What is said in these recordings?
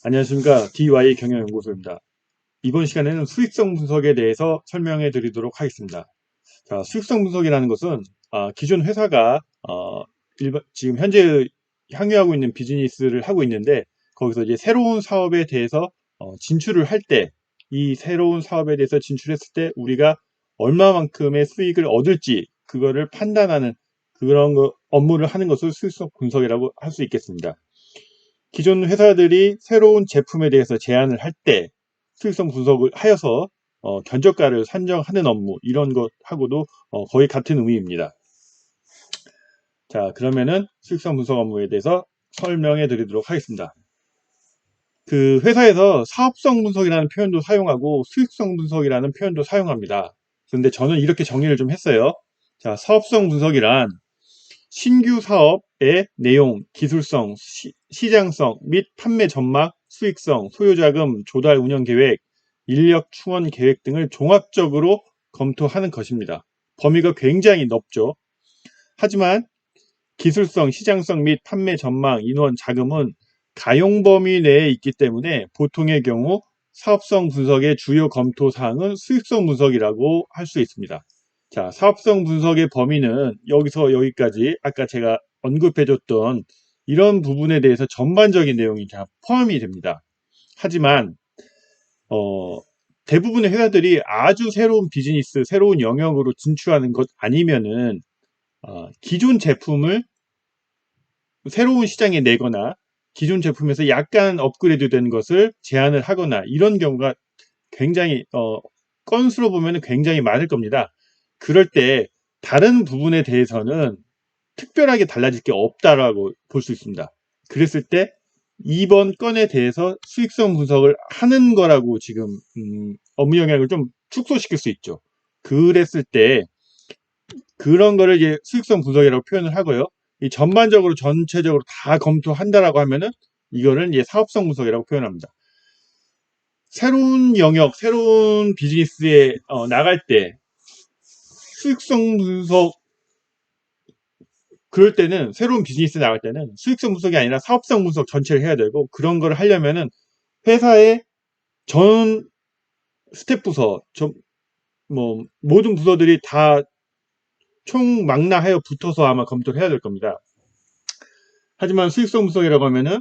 안녕하십니까. DY 경영연구소입니다. 이번 시간에는 수익성 분석에 대해서 설명해 드리도록 하겠습니다. 자, 수익성 분석이라는 것은 기존 회사가 지금 현재 향유하고 있는 비즈니스를 하고 있는데 거기서 이제 새로운 사업에 대해서 진출을 할 때 이 새로운 사업에 대해서 진출했을 때 우리가 얼마만큼의 수익을 얻을지 그거를 판단하는 그런 업무를 하는 것을 수익성 분석이라고 할 수 있겠습니다. 기존 회사들이 새로운 제품에 대해서 제안을 할 때 수익성 분석을 하여서 견적가를 산정하는 업무 이런 것하고도 거의 같은 의미입니다. 자, 그러면은 수익성 분석 업무에 대해서 설명해 드리도록 하겠습니다. 그 회사에서 사업성 분석이라는 표현도 사용하고 수익성 분석이라는 표현도 사용합니다. 그런데 저는 이렇게 정리를 좀 했어요. 자, 사업성 분석이란 신규 사업의 내용, 기술성, 시장성 및 판매 전망, 수익성, 소요자금, 조달 운영 계획, 인력 충원 계획 등을 종합적으로 검토하는 것입니다. 범위가 굉장히 넓죠. 하지만 기술성, 시장성 및 판매 전망, 인원, 자금은 가용 범위 내에 있기 때문에 보통의 경우 사업성 분석의 주요 검토 사항은 수익성 분석이라고 할 수 있습니다. 자, 사업성 분석의 범위는 여기서 여기까지 아까 제가 언급해줬던 이런 부분에 대해서 전반적인 내용이 다 포함이 됩니다. 하지만 대부분의 회사들이 아주 새로운 비즈니스, 새로운 영역으로 진출하는 것 아니면은 기존 제품을 새로운 시장에 내거나 기존 제품에서 약간 업그레이드 된 것을 제안을 하거나 이런 경우가 굉장히 건수로 보면 굉장히 많을 겁니다. 그럴 때 다른 부분에 대해서는 특별하게 달라질 게 없다라고 볼 수 있습니다. 그랬을 때 이번 건에 대해서 수익성 분석을 하는 거라고 지금 업무 영역을 좀 축소시킬 수 있죠. 그랬을 때 그런 거를 이제 수익성 분석이라고 표현을 하고요. 이 전반적으로 전체적으로 다 검토한다라고 하면은 이거는 이제 사업성 분석이라고 표현합니다. 새로운 영역, 새로운 비즈니스에 나갈 때 수익성 분석 그럴 때는 새로운 비즈니스에 나갈 때는 수익성 분석이 아니라 사업성 분석 전체를 해야 되고 그런 걸 하려면은 회사의 전 스텝 부서, 모든 부서들이 다 총망라하여 붙어서 아마 검토를 해야 될 겁니다. 하지만 수익성 분석이라고 하면은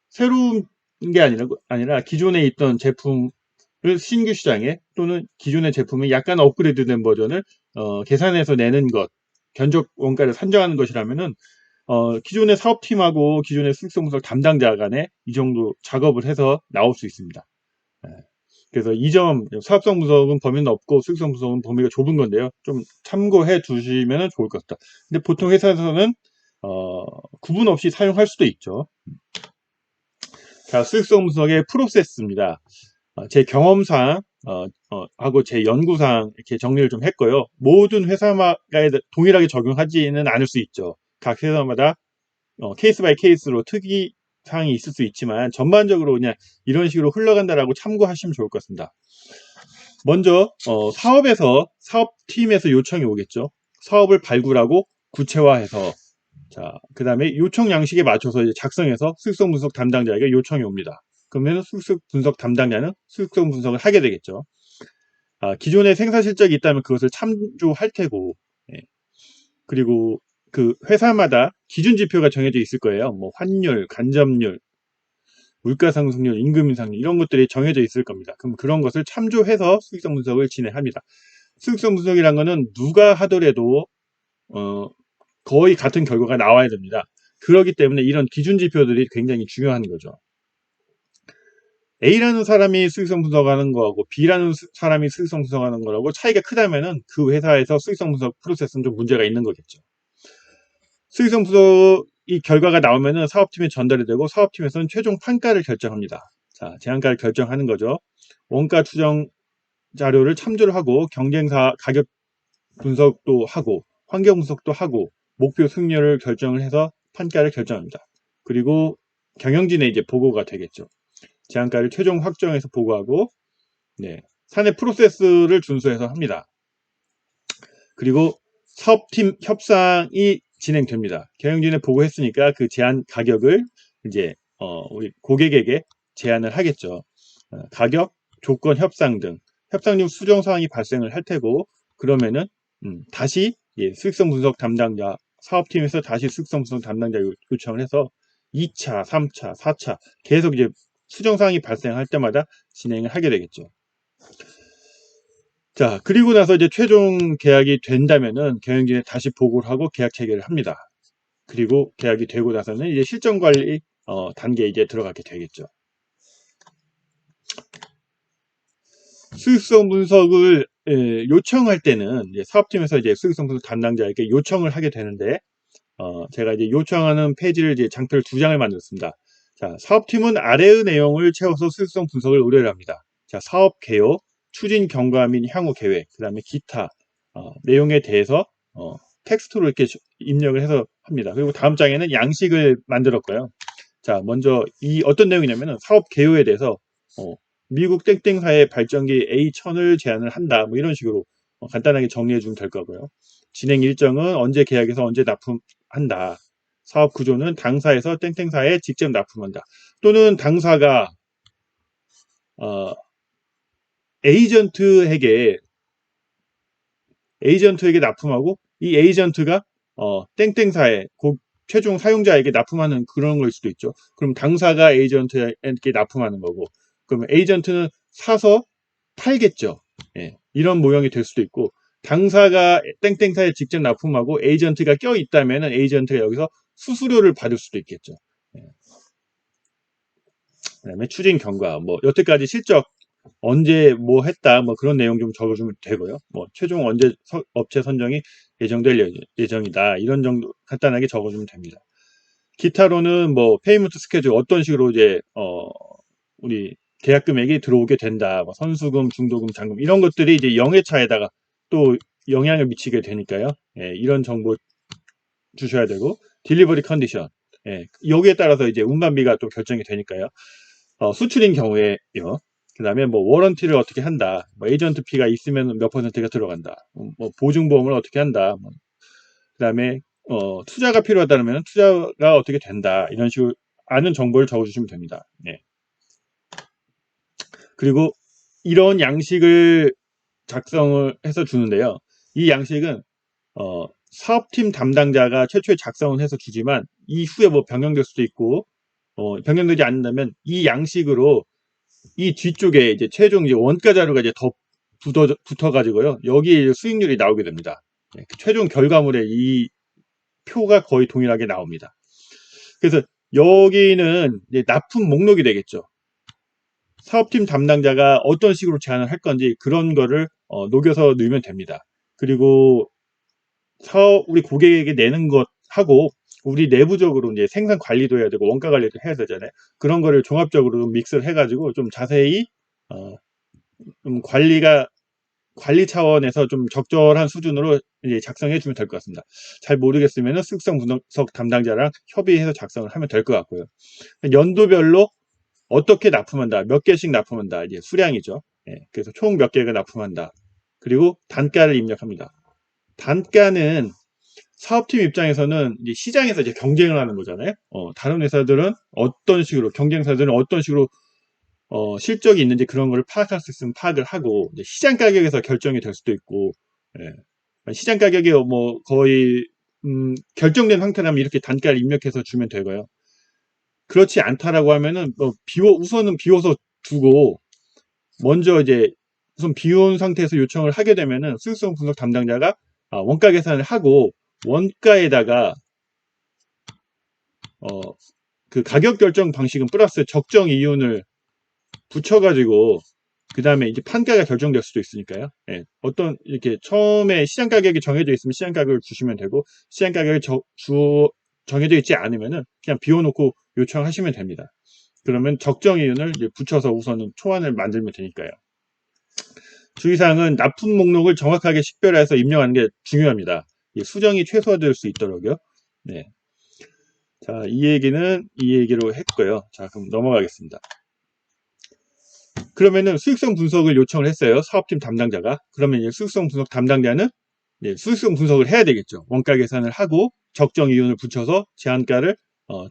새로운 게 아니라 기존에 있던 제품을 신규 시장에 또는 기존의 제품을 약간 업그레이드된 버전을 계산해서 내는 것, 견적 원가를 산정하는 것이라면은 기존의 사업팀하고 기존의 수익성 분석 담당자 간에 이 정도 작업을 해서 나올 수 있습니다. 그래서 이 점 사업성 분석은 범위는 없고 수익성 분석은 범위가 좁은 건데요. 좀 참고해 두시면 좋을 것 같다. 근데 보통 회사에서는 구분 없이 사용할 수도 있죠. 자, 수익성 분석의 프로세스입니다. 제 경험상 하고 제 연구상 이렇게 정리를 좀 했고요. 모든 회사마다 동일하게 적용하지는 않을 수 있죠. 각 회사마다 케이스 바이 케이스로 특이 사항이 있을 수 있지만 전반적으로 그냥 이런 식으로 흘러간다라고 참고하시면 좋을 것 같습니다. 먼저 사업팀에서 요청이 오겠죠. 사업을 발굴하고 구체화해서 그 다음에 요청 양식에 맞춰서 이제 작성해서 수익성 분석 담당자에게 요청이 옵니다. 그러면 수익성 분석 담당자는 수익성 분석을 하게 되겠죠. 기존에 생산 실적이 있다면 그것을 참조할 테고, 예. 그리고 그 회사마다 기준 지표가 정해져 있을 거예요. 뭐 환율, 간접률, 물가 상승률, 임금 인상률 이런 것들이 정해져 있을 겁니다. 그럼 그런 것을 참조해서 수익성 분석을 진행합니다. 수익성 분석이란 거는 누가 하더라도 거의 같은 결과가 나와야 됩니다. 그렇기 때문에 이런 기준 지표들이 굉장히 중요한 거죠. A라는 사람이 수익성 분석하는 거하고 B라는 사람이 수익성 분석하는 거라고 차이가 크다면은 그 회사에서 수익성 분석 프로세스는 좀 문제가 있는 거겠죠. 수익성 분석 이 결과가 나오면은 사업팀에 전달이 되고 사업팀에서는 최종 판가를 결정합니다. 자, 제한가를 결정하는 거죠. 원가 추정 자료를 참조를 하고 경쟁사 가격 분석도 하고 환경 분석도 하고 목표 승률을 결정을 해서 판가를 결정합니다. 그리고 경영진에 이제 보고가 되겠죠. 제한가를 최종 확정해서 보고하고 사내 프로세스를 준수해서 합니다. 그리고 사업팀 협상이 진행됩니다. 경영진에 보고했으니까 그 제한 가격을 이제 우리 고객에게 제안을 하겠죠. 가격, 조건 협상 등 협상 중 수정 사항이 발생을 할 테고, 그러면은 다시 수익성 분석 담당자, 사업팀에서 다시 수익성 분석 담당자 요청을 해서 2차, 3차, 4차 계속 이제 수정 사항이 발생할 때마다 진행을 하게 되겠죠. 자, 그리고 나서 이제 최종 계약이 된다면은 경영진에 다시 보고를 하고 계약 체결을 합니다. 그리고 계약이 되고 나서는 이제 실전 관리 단계에 이제 들어가게 되겠죠. 수익성 분석을 요청할 때는 이제 사업팀에서 이제 수익성 분석 담당자에게 요청을 하게 되는데, 제가 이제 요청하는 페이지를 이제 장표를 2장을 만들었습니다. 자, 사업팀은 아래의 내용을 채워서 수익성 분석을 의뢰를 합니다. 자, 사업 개요, 추진 경과 및 향후 계획, 그 다음에 기타 내용에 대해서 텍스트로 이렇게 입력을 해서 합니다. 그리고 다음 장에는 양식을 만들었고요. 자, 먼저 이 어떤 내용이냐면은 사업 개요에 대해서 미국 땡땡사의 발전기 A1000을 제안을 한다. 뭐 이런 식으로 간단하게 정리해 주면 될 거고요. 진행 일정은 언제 계약해서 언제 납품한다. 사업 구조는 당사에서 땡땡사에 직접 납품한다. 또는 당사가 에이전트에게 납품하고 이 에이전트가 땡땡사에 최종 사용자에게 납품하는 그런 걸 수도 있죠. 그럼 당사가 에이전트에게 납품하는 거고, 그러면 에이전트는 사서 팔겠죠. 예, 이런 모형이 될 수도 있고, 당사가 땡땡사에 직접 납품하고 에이전트가 껴있다면 에이전트가 여기서 수수료를 받을 수도 있겠죠. 예. 그 다음에 추진 경과, 뭐 여태까지 실적 언제 뭐 했다, 뭐 그런 내용 좀 적어주면 되고요. 뭐 최종 언제 업체 선정이 예정될 예정이다, 이런 정도 간단하게 적어주면 됩니다. 기타로는 뭐 페이먼트 스케줄 어떤 식으로 이제 우리 계약 금액이 들어오게 된다, 뭐 선수금, 중도금, 잔금 이런 것들이 이제 영해차에다가 또 영향을 미치게 되니까요. 예, 이런 정보 주셔야 되고, 딜리버리 컨디션, 예, 여기에 따라서 이제 운반비가 또 결정이 되니까요. 수출인 경우에요. 그 다음에 뭐 워런티를 어떻게 한다, 뭐 에이전트 피가 있으면 몇 퍼센트가 들어간다, 뭐 보증보험을 어떻게 한다, 그 다음에 투자가 필요하다면 투자가 어떻게 된다, 이런 식으로 아는 정보를 적어주시면 됩니다. 네. 그리고 이런 양식을 작성을 해서 주는데요. 이 양식은 사업팀 담당자가 최초에 작성을 해서 주지만 이후에 뭐 변경될 수도 있고, 변경되지 않는다면 이 양식으로 이 뒤쪽에 이제 최종 이제 원가 자료가 이제 더 붙어가지고요. 여기 수익률이 나오게 됩니다. 네, 최종 결과물에 이 표가 거의 동일하게 나옵니다. 그래서 여기는 이제 납품 목록이 되겠죠. 사업팀 담당자가 어떤 식으로 제안을 할 건지 그런 거를 녹여서 넣으면 됩니다. 그리고 우리 고객에게 내는 것하고 우리 내부적으로 이제 생산 관리도 해야 되고 원가 관리도 해야 되잖아요. 그런 거를 종합적으로 믹스를 해가지고 좀 자세히 좀 관리 차원에서 좀 적절한 수준으로 이제 작성해 주면 될 것 같습니다. 잘 모르겠으면 수익성 분석 담당자랑 협의해서 작성을 하면 될 것 같고요. 연도별로 어떻게 납품한다, 몇 개씩 납품한다, 이제 수량이죠. 예, 그래서 총 몇 개가 납품한다. 그리고 단가를 입력합니다. 단가는 사업팀 입장에서는 이제 시장에서 이제 경쟁을 하는 거잖아요. 다른 회사들은 어떤 식으로, 경쟁사들은 어떤 식으로 실적이 있는지 그런 걸 파악할 수 있으면 파악을 하고, 이제 시장 가격에서 결정이 될 수도 있고, 예, 시장 가격이 뭐 거의 결정된 상태라면 이렇게 단가를 입력해서 주면 되고요. 그렇지 않다라고 하면은 우선은 비워서 두고 먼저 이제 우선 비운 상태에서 요청을 하게 되면은 수익성 분석 담당자가 원가 계산을 하고 원가에다가 그 가격 결정 방식은 플러스 적정 이윤을 붙여가지고 그 다음에 이제 판가가 결정될 수도 있으니까요. 예, 어떤 이렇게 처음에 시장 가격이 정해져 있으면 시장 가격을 주시면 되고, 시장 가격이 정해져 있지 않으면은 그냥 비워놓고 요청하시면 됩니다. 그러면 적정 이윤을 이제 붙여서 우선은 초안을 만들면 되니까요. 주의사항은 납품 목록을 정확하게 식별해서 입력하는 게 중요합니다. 수정이 최소화될 수 있도록요. 네. 자, 이 얘기로 했고요. 자, 그럼 넘어가겠습니다. 그러면은 수익성 분석을 요청을 했어요. 사업팀 담당자가. 그러면 이제 수익성 분석 담당자는 수익성 분석을 해야 되겠죠. 원가 계산을 하고 적정 이윤을 붙여서 제한가를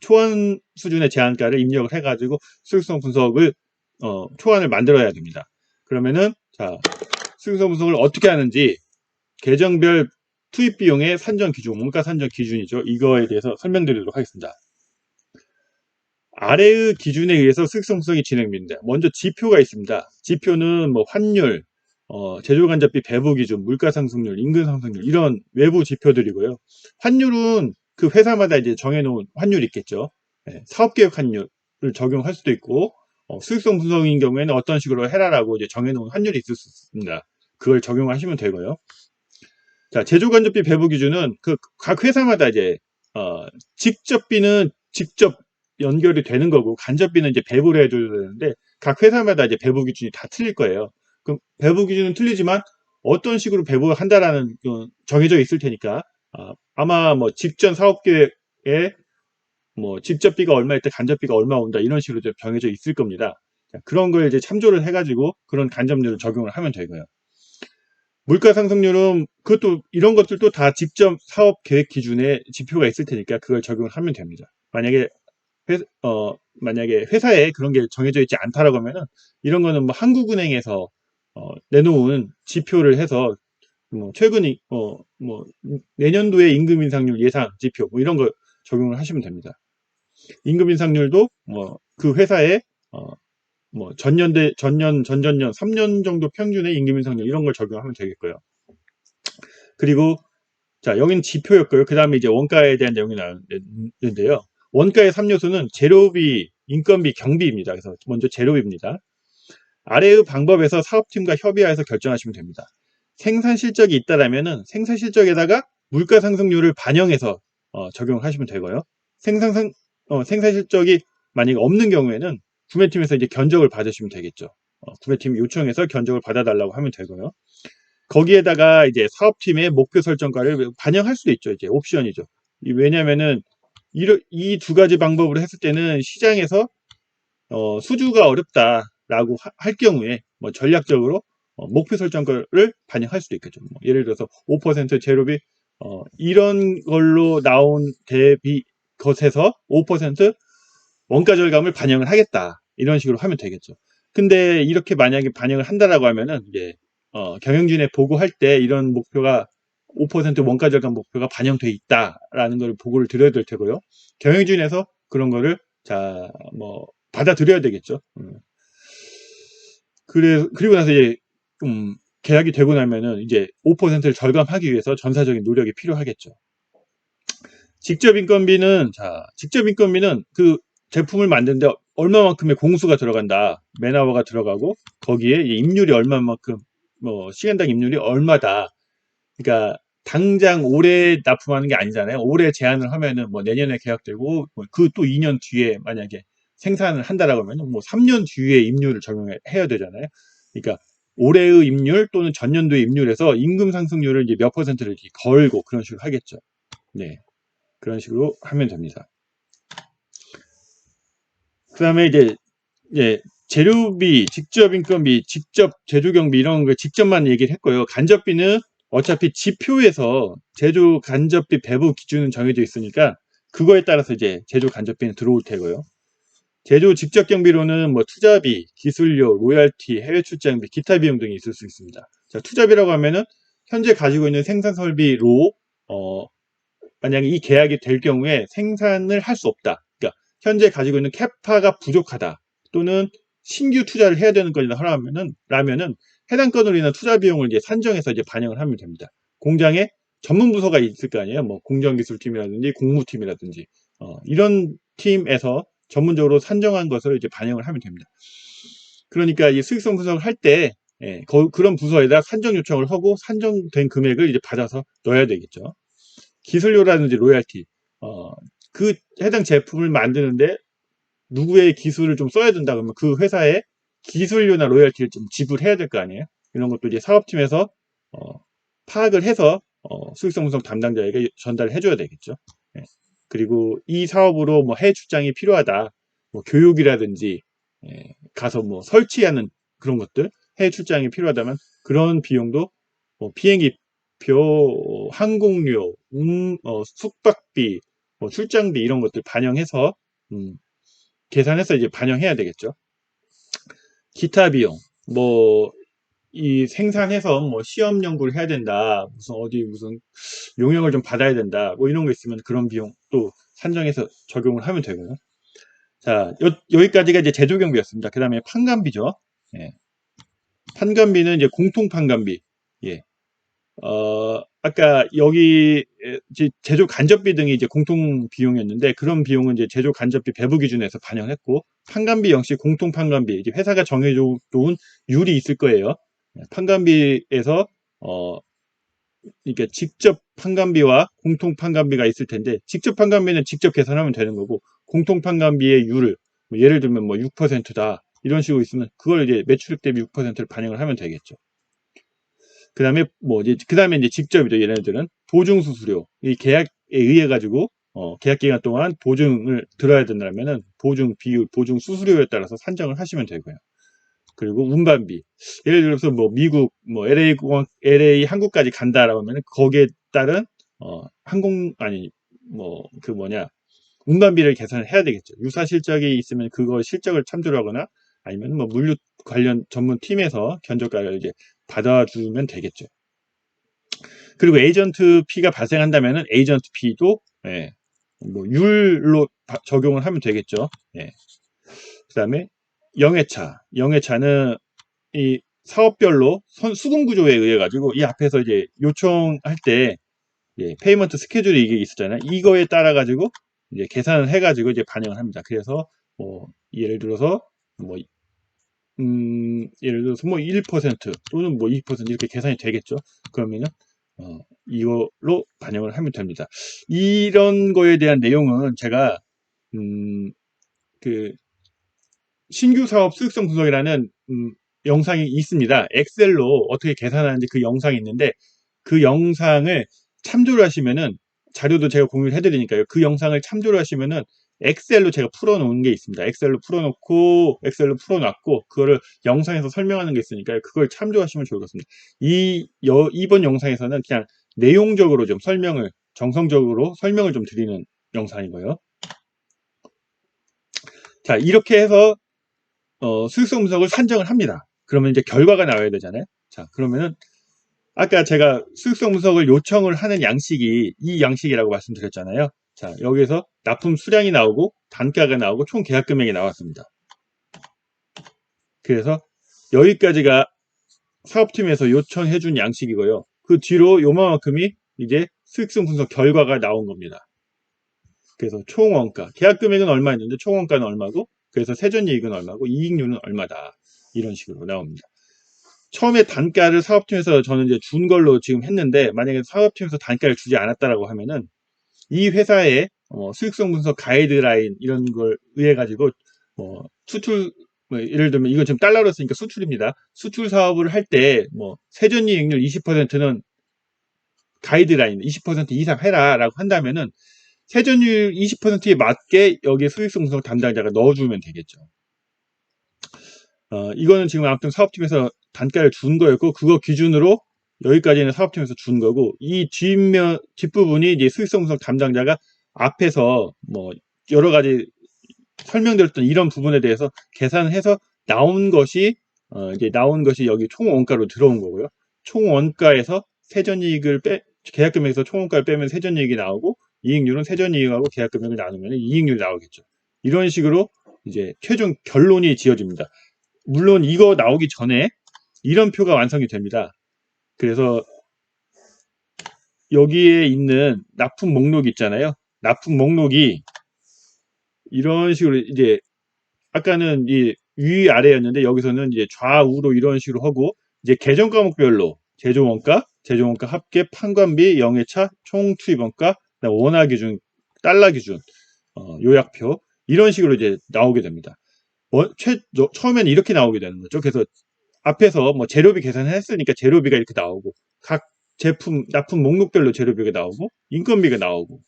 초안 수준의 제한가를 입력을 해가지고 수익성 분석을 초안을 만들어야 됩니다. 그러면은 자, 수익성 분석을 어떻게 하는지 계정별 투입 비용의 산정 기준, 원가 산정 기준이죠. 이거에 대해서 설명드리도록 하겠습니다. 아래의 기준에 의해서 수익성 분석이 진행됩니다. 먼저 지표가 있습니다. 지표는 뭐 환율, 제조간접비 배부 기준, 물가 상승률, 임금 상승률 이런 외부 지표들이고요. 환율은 그 회사마다 이제 정해놓은 환율이 있겠죠. 네, 사업계획 환율을 적용할 수도 있고 수익성 분석인 경우에는 어떤 식으로 해라라고 이제 정해놓은 환율이 있을 수 있습니다. 그걸 적용하시면 되고요. 자, 제조간접비 배부 기준은 그 각 회사마다 이제 직접비는 직접 연결이 되는 거고 간접비는 이제 배부를 해줘야 되는데 각 회사마다 이제 배부 기준이 다 틀릴 거예요. 그럼 배부 기준은 틀리지만 어떤 식으로 배부를 한다라는 정해져 있을 테니까 아마 뭐 직전 사업계획에 뭐 직접비가 얼마일 때 간접비가 얼마 온다 이런 식으로 정해져 있을 겁니다. 자, 그런 걸 이제 참조를 해가지고 그런 간접률을 적용을 하면 되고요. 물가 상승률은 그것도 이런 것들도 다 직접 사업 계획 기준에 지표가 있을 테니까 그걸 적용을 하면 됩니다. 만약에 회사에 그런 게 정해져 있지 않다라고 하면은 이런 거는 뭐 한국은행에서 내놓은 지표를 해서 뭐 최근이 뭐 내년도의 임금 인상률 예상 지표 뭐 이런 거 적용을 하시면 됩니다. 임금 인상률도 뭐 그 회사의 뭐 전년, 전전년, 3년 정도 평균의 임금 인상률 이런 걸 적용하면 되겠고요. 그리고 자, 여기는 지표였고요. 그 다음에 이제 원가에 대한 내용이 나오는데요. 원가의 3요소는 재료비, 인건비, 경비입니다. 그래서 먼저 재료비입니다. 아래의 방법에서 사업팀과 협의하여서 결정하시면 됩니다. 생산 실적이 있다라면은 생산 실적에다가 물가 상승률을 반영해서 적용하시면 되고요. 생산 실적이 만약에 없는 경우에는 구매팀에서 이제 견적을 받으시면 되겠죠. 구매팀 요청해서 견적을 받아달라고 하면 되고요. 거기에다가 이제 사업팀의 목표 설정가를 반영할 수도 있죠. 이제 옵션이죠. 왜냐면은 이 두 가지 방법으로 했을 때는 시장에서 수주가 어렵다라고 할 경우에 뭐 전략적으로 목표 설정가를 반영할 수도 있겠죠. 뭐 예를 들어서 5% 재료비 이런 걸로 나온 대비 것에서 5% 원가 절감을 반영을 하겠다 이런 식으로 하면 되겠죠. 근데 이렇게 만약에 반영을 한다라고 하면은 이제 경영진에 보고할 때 이런 목표가 5% 원가 절감 목표가 반영돼 있다라는 걸 보고를 드려야 될 테고요. 경영진에서 그런 거를 뭐 받아들여야 되겠죠. 그리고 나서 이제 계약이 되고 나면은 이제 5%를 절감하기 위해서 전사적인 노력이 필요하겠죠. 직접 인건비는 그 제품을 만드는데 얼마만큼의 공수가 들어간다, 맨아워가 들어가고 거기에 임률이 얼마만큼 뭐 시간당 임률이 얼마다. 그러니까 당장 올해 납품하는 게 아니잖아요. 올해 제한을 하면은 뭐 내년에 계약되고 그 또 2년 뒤에 만약에 생산을 한다라고 하면은 뭐 3년 뒤에 임률을 적용해야 되잖아요. 그러니까 올해의 임률 또는 전년도의 임률에서 임금 상승률을 이제 몇 퍼센트를 이렇게 걸고 그런 식으로 하겠죠. 네. 그런 식으로 하면 됩니다. 그 다음에 이제 재료비, 직접 인건비, 직접 제조 경비 이런 거 직접만 얘기를 했고요. 간접비는 어차피 지표에서 제조 간접비 배부 기준은 정해져 있으니까 그거에 따라서 이제 제조 간접비는 들어올 테고요. 제조 직접 경비로는 뭐 투자비, 기술료, 로열티, 해외 출장비, 기타 비용 등이 있을 수 있습니다. 자, 투자비라고 하면은 현재 가지고 있는 생산 설비로 만약에 이 계약이 될 경우에 생산을 할 수 없다. 그러니까 현재 가지고 있는 캐파가 부족하다. 또는 신규 투자를 해야 되는 것이다 라면은 해당 건으로 인한 투자 비용을 이제 산정해서 이제 반영을 하면 됩니다. 공장에 전문 부서가 있을 거 아니에요. 뭐 공정기술팀이라든지 공무팀이라든지 이런 팀에서 전문적으로 산정한 것을 이제 반영을 하면 됩니다. 그러니까 이 수익성 분석을 할 때 그런 부서에다 산정 요청을 하고 산정된 금액을 이제 받아서 넣어야 되겠죠. 기술료라든지 로열티, 그 해당 제품을 만드는데 누구의 기술을 좀 써야 된다 그러면 그 회사에 기술료나 로열티를 좀 지불해야 될 거 아니에요. 이런 것도 이제 사업팀에서 파악을 해서 수익성 분석 담당자에게 전달해 줘야 되겠죠. 네. 그리고 이 사업으로 뭐 해외 출장이 필요하다, 뭐 교육이라든지 가서 뭐 설치하는 그런 것들, 해외 출장이 필요하다면 그런 비용도 뭐 비행기표, 항공료, 숙박비, 뭐 출장비 이런 것들 반영해서 계산해서 이제 반영해야 되겠죠. 기타 비용, 뭐 이 생산해서 뭐 시험 연구를 해야 된다, 무슨 어디 무슨 용역을 좀 받아야 된다, 뭐 이런 거 있으면 그런 비용 또 산정해서 적용을 하면 되고요. 자, 여기까지가 이제 제조 경비였습니다. 그 다음에 판관비죠. 예. 판관비는 이제 공통 판관비. 예. 아까 여기 제조 간접비 등이 이제 공통 비용이었는데, 그런 비용은 이제 제조 간접비 배부 기준에서 반영했고, 판관비 역시 공통 판관비, 이제 회사가 정해놓은 율이 있을 거예요. 판관비에서 이게 직접 판관비와 공통 판관비가 있을 텐데, 직접 판관비는 직접 계산하면 되는 거고, 공통 판관비의 율을 뭐 예를 들면 뭐 6%다 이런 식으로 있으면 그걸 이제 매출액 대비 6%를 반영을 하면 되겠죠. 그 다음에 뭐 이제 그 다음에 이제 직접이죠. 얘네들은 보증 수수료, 이 계약에 의해 가지고 계약 기간 동안 보증을 들어야 된다면은 보증 비율, 보증 수수료에 따라서 산정을 하시면 되고요. 그리고 운반비, 예를 들어서 뭐 미국 뭐 LA 한국까지 간다라고 하면 거기에 따른 항공 아니 뭐 그 뭐냐 운반비를 계산을 해야 되겠죠. 유사 실적이 있으면 그거 실적을 참조를 하거나 아니면 뭐 물류 관련 전문 팀에서 견적가를 이제 받아주면 되겠죠. 그리고 에이전트 피가 발생한다면 에이전트 피도 예, 뭐 율로 적용을 하면 되겠죠. 예. 그다음에 영해차는 이 사업별로 수금 구조에 의해 가지고 이 앞에서 이제 요청할 때 페이먼트 스케줄이 이게 있었잖아요. 이거에 따라 가지고 이제 계산을 해 가지고 이제 반영을 합니다. 그래서 뭐 예를 들어서 뭐 예를 들어서 뭐 1% 또는 뭐 2% 이렇게 계산이 되겠죠. 그러면은 이걸로 반영을 하면 됩니다. 이런 거에 대한 내용은 제가 그 신규 사업 수익성 분석이라는 영상이 있습니다. 엑셀로 어떻게 계산하는지 그 영상이 있는데, 그 영상을 참조를 하시면은, 자료도 제가 공유를 해드리니까요. 그 영상을 참조를 하시면은 엑셀로 제가 풀어놓은 게 있습니다. 엑셀로 풀어놨고 그거를 영상에서 설명하는 게 있으니까요. 그걸 참조하시면 좋을 것 같습니다. 이번 영상에서는 그냥 내용적으로 좀 정성적으로 설명을 좀 드리는 영상이고요. 자, 이렇게 해서 수익성 분석을 산정을 합니다. 그러면 이제 결과가 나와야 되잖아요. 자, 그러면은 아까 제가 수익성 분석을 요청을 하는 양식이 이 양식이라고 말씀드렸잖아요. 자, 여기서 납품 수량이 나오고 단가가 나오고 총 계약 금액이 나왔습니다. 그래서 여기까지가 사업팀에서 요청해 준 양식이고요. 그 뒤로 요만큼이 이제 수익성 분석 결과가 나온 겁니다. 그래서 총 원가, 계약 금액은 얼마였는데 총 원가는 얼마고, 그래서 세전이익은 얼마고 이익률은 얼마다, 이런 식으로 나옵니다. 처음에 단가를 사업팀에서 저는 이제 준 걸로 지금 했는데, 만약에 사업팀에서 단가를 주지 않았다라고 하면은 이 회사의 수익성 분석 가이드라인 이런 걸 의해 가지고 수출, 뭐 예를 들면 이거 지금 달러로 쓰니까 수출입니다. 수출 사업을 할 때 뭐 세전이익률 20%는 가이드라인 20% 이상 해라라고 한다면은 세전율 20%에 맞게 여기에 수익성 분석 담당자가 넣어주면 되겠죠. 이거는 지금 아무튼 사업팀에서 단가를 준 거였고, 그거 기준으로 여기까지는 사업팀에서 준 거고, 이 뒷부분이 이제 수익성 분석 담당자가 앞에서 뭐 여러 가지 설명드렸던 이런 부분에 대해서 계산해서 나온 것이 이제 나온 것이 여기 총 원가로 들어온 거고요. 총 원가에서 세전이익을 계약 금액에서 총 원가를 빼면 세전이익이 나오고, 이익률은 세전이익하고 계약 금액을 나누면 이익률이 나오겠죠. 이런 식으로 이제 최종 결론이 지어집니다. 물론 이거 나오기 전에 이런 표가 완성이 됩니다. 그래서 여기에 있는 납품 목록 있잖아요. 납품 목록이 이런 식으로 이제 아까는 이 위아래였는데 여기서는 이제 좌우로 이런 식으로 하고, 이제 계정 과목별로 제조원가 합계, 판관비, 영해차, 총 투입원가, 원화 기준, 달러 기준, 요약표 이런 식으로 이제 나오게 됩니다. 처음에는 이렇게 나오게 되는 거죠. 그래서 앞에서 뭐 재료비 계산을 했으니까 재료비가 이렇게 나오고, 각 제품 납품 목록별로 재료비가 나오고, 인건비가 나오고,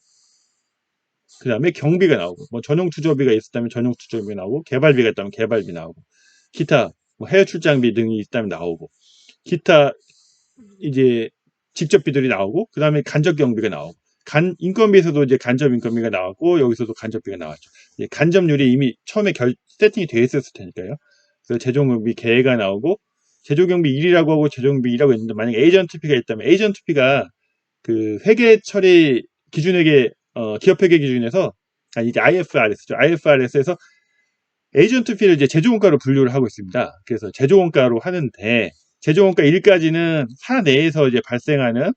그 다음에 경비가 나오고, 뭐 전용 투자비가 있었다면 전용 투자비가 나오고, 개발비가 있다면 개발비 나오고, 기타 뭐 해외 출장비 등이 있다면 나오고, 기타 이제 직접비들이 나오고, 그 다음에 간접 경비가 나오고, 인건비에서도 이제 간접 인건비가 나왔고, 여기서도 간접비가 나왔죠. 간접률이 이미 처음에 세팅이 되어 있었을 테니까요. 그래서 제조경비 계획가 나오고, 제조경비 1이라고 하고 제조경비 2라고 했는데, 만약에 에이전트피가 있다면, 에이전트피가 그 회계 처리 기준회계, 기업 회계 기준에서, 이제 IFRS죠. IFRS에서 에이전트피를 이제 제조원가로 분류를 하고 있습니다. 그래서 제조원가로 하는데, 제조원가 1까지는 사 내에서 이제 발생하는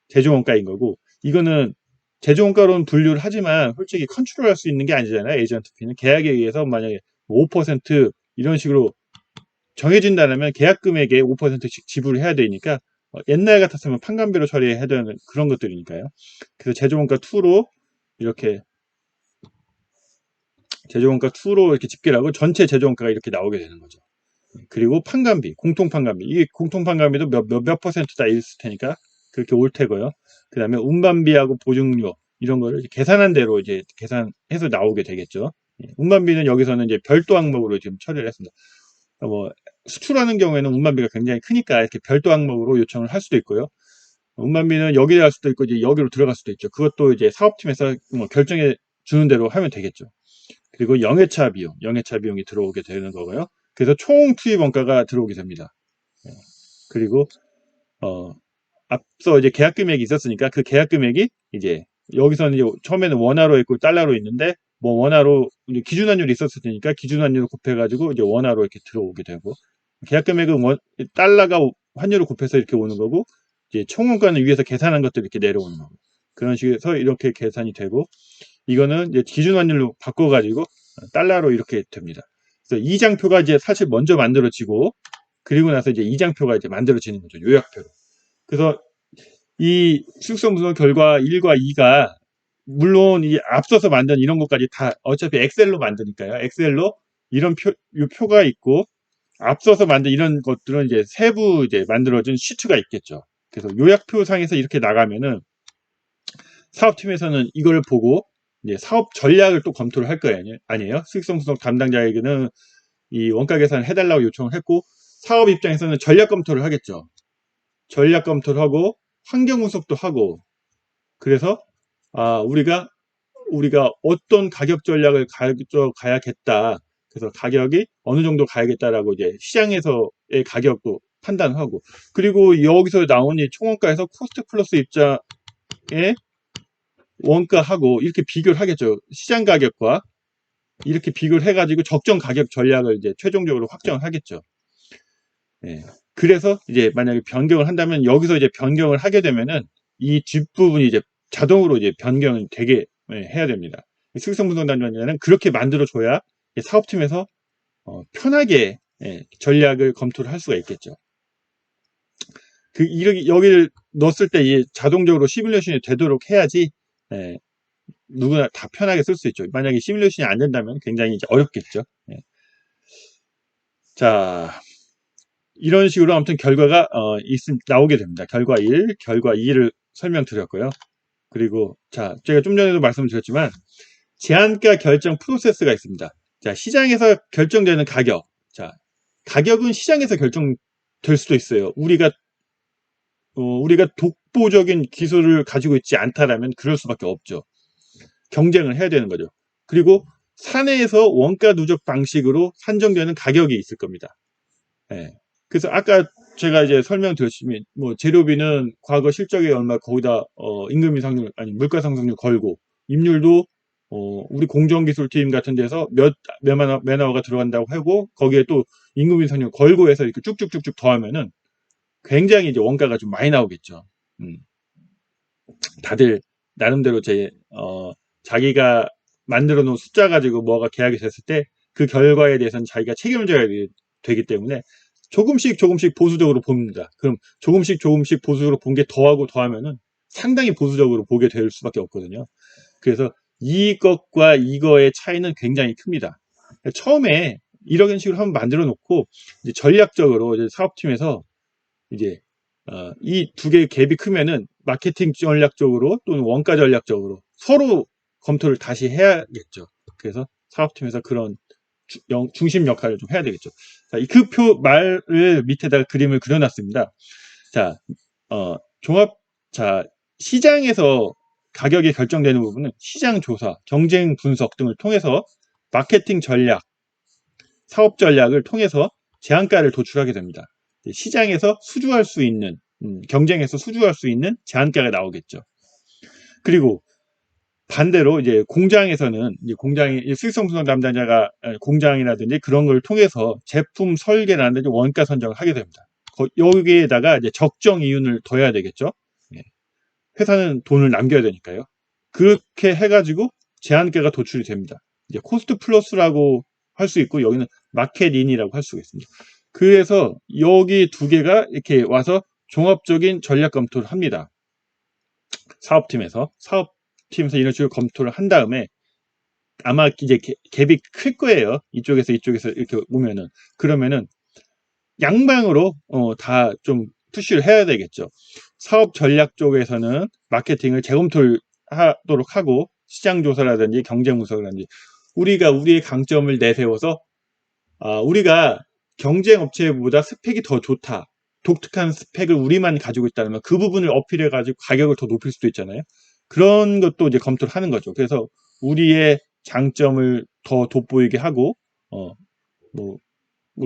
제조원가인 거고, 이거는 제조원가로는 분류를 하지만 솔직히 컨트롤할 수 있는 게 아니잖아요. 에이전트피는 계약에 의해서 만약에 5% 이런 식으로 정해진다면 계약 금액의 5%씩 지불을 해야 되니까, 옛날 같았으면 판관비로 처리해야 되는 그런 것들이니까요. 그래서 제조원가 2로 이렇게 집계를 하고 전체 제조원가가 이렇게 나오게 되는 거죠. 그리고 판관비, 공통판관비. 이게 공통판관비도 몇 퍼센트다 있을 테니까 그렇게 올 테고요. 그 다음에 운반비하고 보증료, 이런 거를 계산한 대로 이제 계산해서 나오게 되겠죠. 운반비는 여기서는 이제 별도 항목으로 지금 처리를 했습니다. 뭐, 수출하는 경우에는 운반비가 굉장히 크니까 이렇게 별도 항목으로 요청을 할 수도 있고요. 운반비는 여기 갈 수도 있고, 이제 여기로 들어갈 수도 있죠. 그것도 이제 사업팀에서 뭐 결정해 주는 대로 하면 되겠죠. 그리고 영해차 비용이 들어오게 되는 거고요. 그래서 총 투입 원가가 들어오게 됩니다. 그리고 앞서 이제 계약 금액이 있었으니까 그 계약 금액이 이제 여기서는 이제 처음에는 원화로 있고 달러로 있는데, 뭐 원화로 이제 기준 환율이 있었을 테니까 기준 환율을 곱해가지고 이제 원화로 이렇게 들어오게 되고, 계약 금액은 달러가 환율을 곱해서 이렇게 오는 거고, 이제 총 원가는 위에서 계산한 것들이 이렇게 내려오는 거고, 그런 식에서 이렇게 계산이 되고, 이거는 이제 기준 환율로 바꿔가지고 달러로 이렇게 됩니다. 그래서 이 장표가 이제 사실 먼저 만들어지고, 그리고 나서 이제 이 장표가 이제 만들어지는 거죠. 요약표로. 그래서 이 수익성 분석 결과 1과 2가 물론 이 앞서서 만든 이런 것까지 다 어차피 엑셀로 만드니까요. 엑셀로 이런 표가 있고, 앞서서 만든 이런 것들은 이제 세부 이제 만들어진 시트가 있겠죠. 그래서 요약표상에서 이렇게 나가면은 사업팀에서는 이걸 보고 이제 사업 전략을 또 검토를 할 거 아니에요. 수익성 분석 담당자에게는 이 원가 계산을 해달라고 요청을 했고, 사업 입장에서는 전략 검토를 하겠죠. 전략 검토를 하고 환경 분석도 하고, 그래서 우리가 어떤 가격 전략을 가져가야겠다. 그래서 가격이 어느 정도 가야겠다라고 이제 시장에서의 가격도 판단하고, 그리고 여기서 나온 이 총원가에서 코스트 플러스 입장의 원가하고 이렇게 비교를 하겠죠. 시장 가격과 이렇게 비교를 해가지고 적정 가격 전략을 이제 최종적으로 확정을 하겠죠. 예. 그래서 이제 만약에 변경을 한다면, 여기서 이제 변경을 하게 되면은 이 뒷부분이 이제 자동으로 이제 변경을 되게 해야 됩니다. 수익성분석단위원회는 그렇게 만들어줘야 사업팀에서 편하게 전략을 검토를 할 수가 있겠죠. 여기를 넣었을 때 자동적으로 시뮬레이션이 되도록 해야지 누구나 다 편하게 쓸 수 있죠. 만약에 시뮬레이션이 안 된다면 굉장히 이제 어렵겠죠. 자, 이런 식으로 아무튼 결과가 나오게 됩니다. 결과 1, 결과 2를 설명드렸고요. 그리고 자, 제가 좀 전에도 말씀드렸지만 제한가 결정 프로세스가 있습니다. 자, 시장에서 결정되는 가격. 자, 가격은 시장에서 결정될 수도 있어요. 우리가 독보적인 기술을 가지고 있지 않다라면 그럴 수밖에 없죠. 경쟁을 해야 되는 거죠. 그리고 사내에서 원가 누적 방식으로 산정되는 가격이 있을 겁니다. 그래서 아까 제가 이제 설명드렸지만, 뭐 재료비는 과거 실적에 얼마, 거기다 임금 인상률 아니 물가 상승률 걸고, 임률도 우리 공정기술팀 같은 데서 몇 매너가 들어간다고 하고, 거기에 또 임금 인상률 걸고 해서 이렇게 쭉쭉쭉쭉 더하면은 굉장히 이제 원가가 좀 많이 나오겠죠. 다들 나름대로 자기가 만들어 놓은 숫자 가지고 뭐가 계약이 됐을 때 그 결과에 대해서는 자기가 책임을 져야 되기 때문에 조금씩 보수적으로 봅니다. 그럼 조금씩 보수적으로 본 게 더하면은 상당히 보수적으로 보게 될 수밖에 없거든요. 그래서 이것과 이거의 차이는 굉장히 큽니다. 처음에 이런 식으로 한번 만들어 놓고 이제 전략적으로 이제 사업팀에서 이제 이 두 개의 갭이 크면은 마케팅 전략적으로 또는 원가 전략적으로 서로 검토를 다시 해야겠죠. 그래서 사업팀에서 그런 중심 역할을 좀 해야 되겠죠. 자, 그 말을 밑에다가 그림을 그려놨습니다. 자, 시장에서 가격이 결정되는 부분은 시장 조사, 경쟁 분석 등을 통해서 마케팅 전략, 사업 전략을 통해서 제한가를 도출하게 됩니다. 시장에서 수주할 수 있는, 경쟁에서 수주할 수 있는 제한가가 나오겠죠. 그리고 반대로 이제 공장에서는 이제 공장이 수익성 분석 담당자가 공장이라든지 그런 걸 통해서 제품 설계라든지 원가 선정을 하게 됩니다. 여기에다가 이제 적정 이윤을 더해야 되겠죠. 회사는 돈을 남겨야 되니까요. 그렇게 해가지고 제한가가 도출이 됩니다. 이제 코스트 플러스라고 할 수 있고 여기는 마켓인이라고 할 수가 있습니다. 그래서 여기 두 개가 이렇게 와서 종합적인 전략 검토를 합니다. 사업팀에서 이런 식으로 검토를 한 다음에 아마 이제 갭이 클 거예요. 이쪽에서 이렇게 오면은 그러면은 양방으로 다 좀 푸시를 해야 되겠죠. 사업 전략 쪽에서는 마케팅을 재검토를 하도록 하고 시장 조사라든지 경쟁 분석이라든지 우리가 우리의 강점을 내세워서 우리가 경쟁 업체보다 스펙이 더 좋다. 독특한 스펙을 우리만 가지고 있다면 그 부분을 어필해 가지고 가격을 더 높일 수도 있잖아요. 그런 것도 이제 검토를 하는 거죠. 그래서 우리의 장점을 더 돋보이게 하고 뭐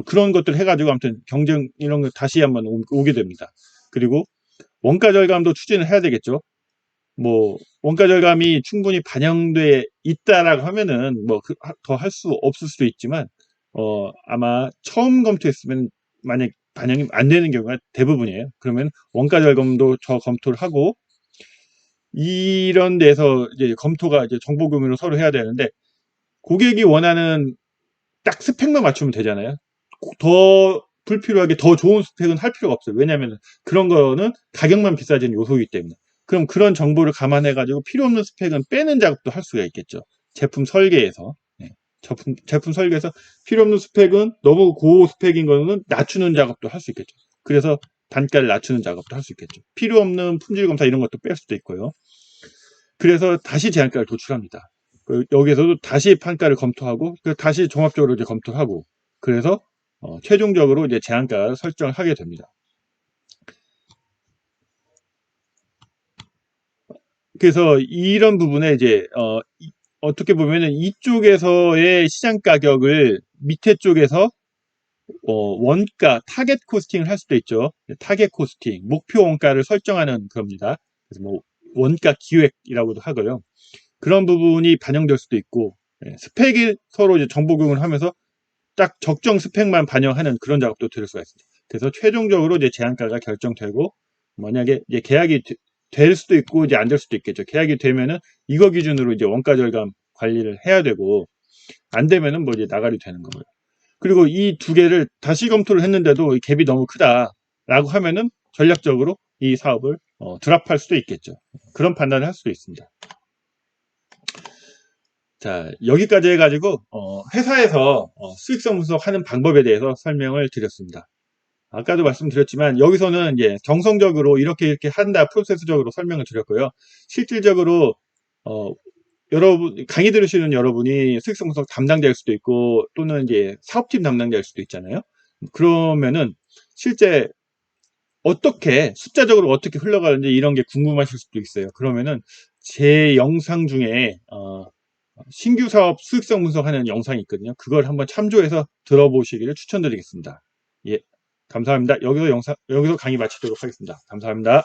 그런 것들 해가지고 아무튼 경쟁 이런 거 다시 한번 오게 됩니다. 그리고 원가 절감도 추진을 해야 되겠죠. 뭐 원가 절감이 충분히 반영돼 있다라고 하면은 뭐 더 할 수 없을 수도 있지만 아마 처음 검토했으면 만약 반영이 안 되는 경우가 대부분이에요. 그러면 원가 절감도 저 검토를 하고 이런 데서 이제 검토가 이제 정보 공유를 서로 해야 되는데 고객이 원하는 딱 스펙만 맞추면 되잖아요. 더 불필요하게 더 좋은 스펙은 할 필요가 없어요. 왜냐하면 그런 거는 가격만 비싸지는 요소이기 때문에. 그럼 그런 정보를 감안해 가지고 필요 없는 스펙은 빼는 작업도 할 수가 있겠죠. 제품 설계에서. 제품 설계에서 필요 없는 스펙은 너무 고스펙인 거는 낮추는 작업도 할 수 있겠죠. 그래서 단가를 낮추는 작업도 할 수 있겠죠. 필요 없는 품질 검사 이런 것도 뺄 수도 있고요. 그래서 다시 제한가를 도출합니다. 여기에서도 다시 판가를 검토하고 다시 종합적으로 이제 검토하고 그래서 최종적으로 이제 제한가를 설정을 하게 됩니다. 그래서 이런 부분에 이제 어떻게 보면은 이쪽에서의 시장 가격을 밑에 쪽에서 원가 타겟 코스팅을 할 수도 있죠. 타겟 코스팅, 목표 원가를 설정하는 겁니다. 그래서 뭐 원가 기획이라고도 하고요. 그런 부분이 반영될 수도 있고 스펙이 서로 이제 정보 공유를 하면서 딱 적정 스펙만 반영하는 그런 작업도 들을 수가 있습니다. 그래서 최종적으로 이제 제한가가 결정되고 만약에 이제 계약이 될 수도 있고 이제 안 될 수도 있겠죠. 계약이 되면은 이거 기준으로 이제 원가 절감 관리를 해야 되고 안 되면은 뭐 이제 나가리 되는 거고요. 그리고 이 두 개를 다시 검토를 했는데도 이 갭이 너무 크다라고 하면은 전략적으로 이 사업을 드랍할 수도 있겠죠. 그런 판단을 할 수도 있습니다. 자, 여기까지 해가지고 회사에서 수익성 분석하는 방법에 대해서 설명을 드렸습니다. 아까도 말씀드렸지만 여기서는 이제 정성적으로 이렇게 한다 프로세스적으로 설명을 드렸고요. 실질적으로 여러분 강의 들으시는 여러분이 수익성 분석 담당자일 수도 있고 또는 이제 사업팀 담당자일 수도 있잖아요. 그러면은 실제 어떻게 숫자적으로 어떻게 흘러가는지 이런 게 궁금하실 수도 있어요. 그러면은 제 영상 중에 신규 사업 수익성 분석하는 영상이 있거든요. 그걸 한번 참조해서 들어보시기를 추천드리겠습니다. 예, 감사합니다. 여기서 강의 마치도록 하겠습니다. 감사합니다.